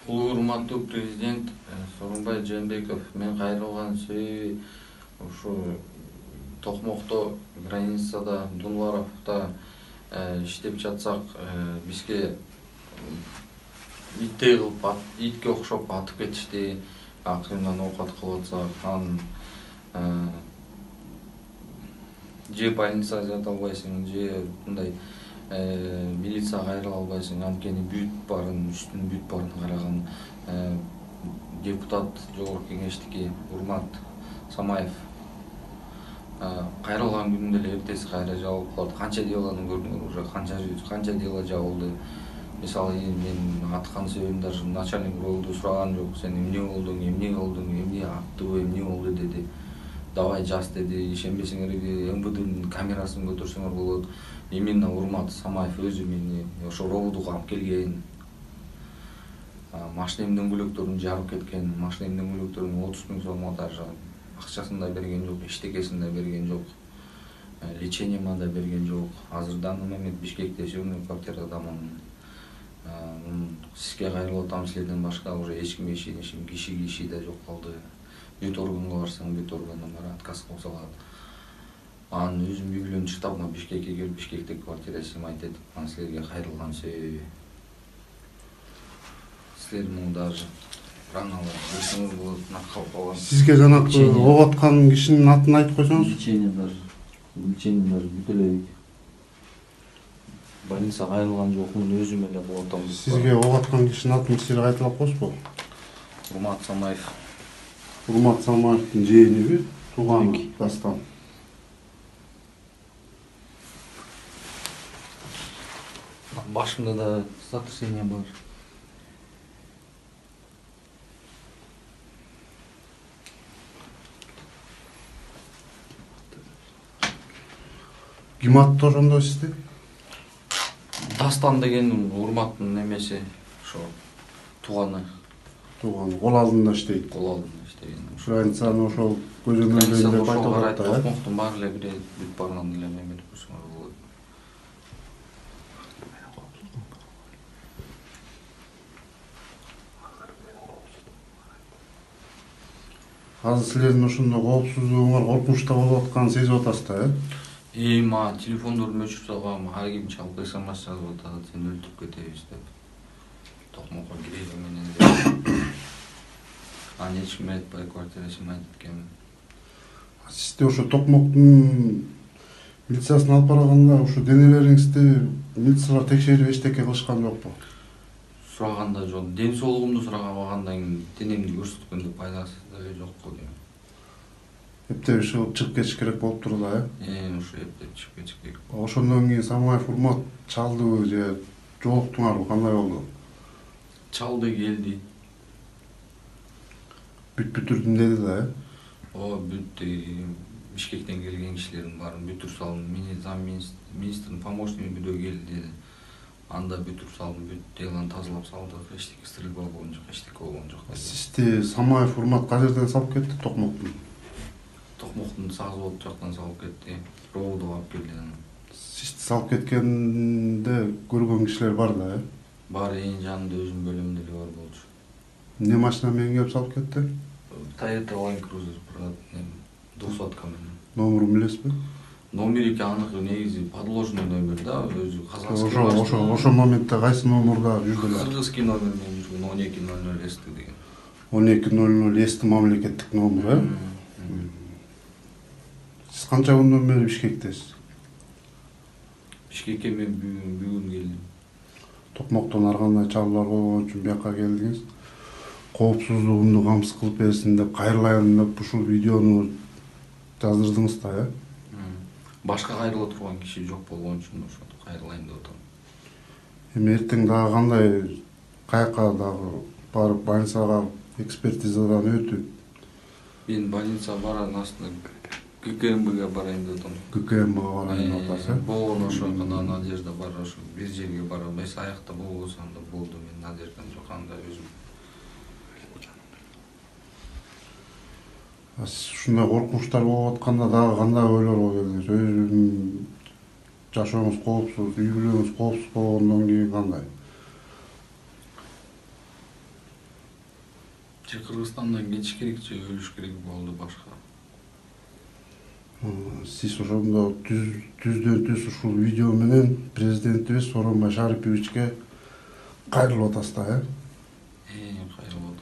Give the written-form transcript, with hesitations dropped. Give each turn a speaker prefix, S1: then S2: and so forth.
S1: Урматтуу президент Сооронбай Жээнбеков, мен кайрылган себеби ушу Токмокто, границада, Дунваровдо иштеп жатсак, бизге иттей кылып, итке окшоп атып кетишти. Акырындан оокат кылып атсак, анан же больницага жата албайсың, же мындай милицияга кайрыла албайсың. Анткени бүт баарын, үстүнүн бүт баарын караган депутат жогорку кеңештики Урмат Самаев кайрылган күнүндө эле эртеси кайра жабылып калат. Канча делону көрдүңөр, уже канча дело жабылды. Мисалы, мен аткан себебин даже начальник управлда сураган жок. Сен эмне болдуң, эмне аттыбы, эмне болду деди. Давай жаз деди. Ишенбесеңер МВДнын камерасын көтөрсөңөр болот. Именно Урмат Самаев өзү мени ошо робудукка алып келген. Машинанын дөңгөлөктөрүн жарып кеткен. Машинанын дөңгөлөктөрүн 30 000 сомго даже акчасын да берген жок, иштекесин да берген жок. Лечениема да берген жок. Азыр данный момент Бишкекте съемный квартирадамын. Сизге кайрылып атам, силерден башка уже эч кимге ишенишим, киши да жок калды. Бүт органга барсаң, бүт органдан баары отказ кылып салат. Анын өзүм үй бүлөнүн штабына Бишкекке келип, Бишкектеги квартира снимать этип, анан силерге кайрылган себеби. Силер муну даже раңалы эсиңер болот, накалып калган.
S2: Сизге жанагы ок аткан кишинин атын айтып койсоңуз.
S1: Лечение даже бүт эле больницага кайрылган жокмун, өзүм эле болуп атам.
S2: Сизге ок аткан кишинин атын силер айтылып коесузбу?
S1: Урмат Самаев.
S2: Урмат Самаевдин жээниби, тууган Дастан.
S1: Башымда да сотрясение бар.
S2: Ким аттı ошондо сизди?
S1: Дастан деген Урматтын немеси, ошо тууганы.
S2: Тууган кол алдында иштейт.
S1: Кол алдында иштеген.
S2: Границаны ошол көзөмөлдөйүн деп айтып
S1: атат.
S2: атат.
S1: Токмоктун баары эле бир бүт баарынан эле мемлекет көрсөңөр болот.
S2: Азыр силердин ошондо коопсуздугуңар коркунучта болуп атканын сезип атасыз да,
S1: Мага телефондордун өчүрүп салгам, ар ким чалып СМС жазып атат, сени өлтүрүп кетебиз деп. Токмокко киреги менен деп. Анан эч ким айтпай квартирасын айтып эткенмин.
S2: Сизди ошо Токмоктун милициясына алып барганда ошо денелериңизди милициялар текшерип эчтеке кылышкан жокпу?
S1: Сураганда жок, ден соолугумду сурабагандан кийин денемди көрсөткөндө пайдасы деле жокпу дейм.
S2: Эптеп чыгып кетиш керек болуп турду да,
S1: Ошо эптеп чыгып кетиш керек.
S2: Ошондон кийин Самаев Урмат чалдыбы же жолуктуңарбы, кандай болду?
S1: Чалды, келди.
S2: Бүтүрдүм деди да,
S1: Бүт Бишкектен келген кишилердин баарын бүтүрүп салдым. Зам министрдин помощниги бирөө келди деди. Анда бүтүрүп салдым, бүт делону тазалап салдык. Эчтеке стрельба болгон жок, эчтеке болгон жок.
S2: Сизди Самаев Урмат кайерден салып кетти?
S1: Токмоктун сак завод жактан салып кетти. Ровдого алып келди.
S2: Сизди салып кеткенде көргөн кишилер бар да,
S1: Бар, эң жанында өзүнүн бөлүмүндө бар болчу.
S2: Эмне машина менен келип салып кетти?
S1: Toyota Land Cruiser 200 менен.
S2: Номерун билесизби?
S1: Номерики аныкы негизи подложный номер да, өзү казахский.
S2: Ошол моментте кайсы номерда жүрдүлөр?
S1: Кыргызский номер менен жүргөн 1200 ST деген.
S2: 1200 ST мамлекеттик номер, Сиз канча күндөн бери Бишкектесиз?
S1: Бишкекке мен бүгүн келдим.
S2: Токмоктон ар кандай чаралар болгон үчүн бияка келдиңиз. Коопсуздугумду камсыз кылып берсин деп, кайрылайын деп ушул видеону жаздырдыңыз да,
S1: Башка кайрыла турган киши жок болгон үчүн ошо кайрылайын деп атам.
S2: Эми эртең дагы кандай, каяка дагы барып больницага экспертизадан өтүп?
S1: Мен больницага барайын, астына ККМБге барайын деп атам.
S2: ККМБге барайын деп атасыз,
S1: Болгон ошондо надежда бар, ошо бир жерге барам. Эс аякта болбосом да болду, мен надеждам жок анда өзүм.
S2: Сиз ушундай коркунучтар болуп атканда дагы кандай ойлорго келдиңиз? Өзүнүн жашооңуз коопсуз, үй бүлөңүз коопсуз болгондон кийин кандай?
S1: же Кыргызстандан кетиш керек же өлүш керек болду башка.
S2: Сиз ошондо түздөн түз ушул видео менен президентибиз Сооронбай Шариповичке кайрылып атасыз да,
S1: Кайрылып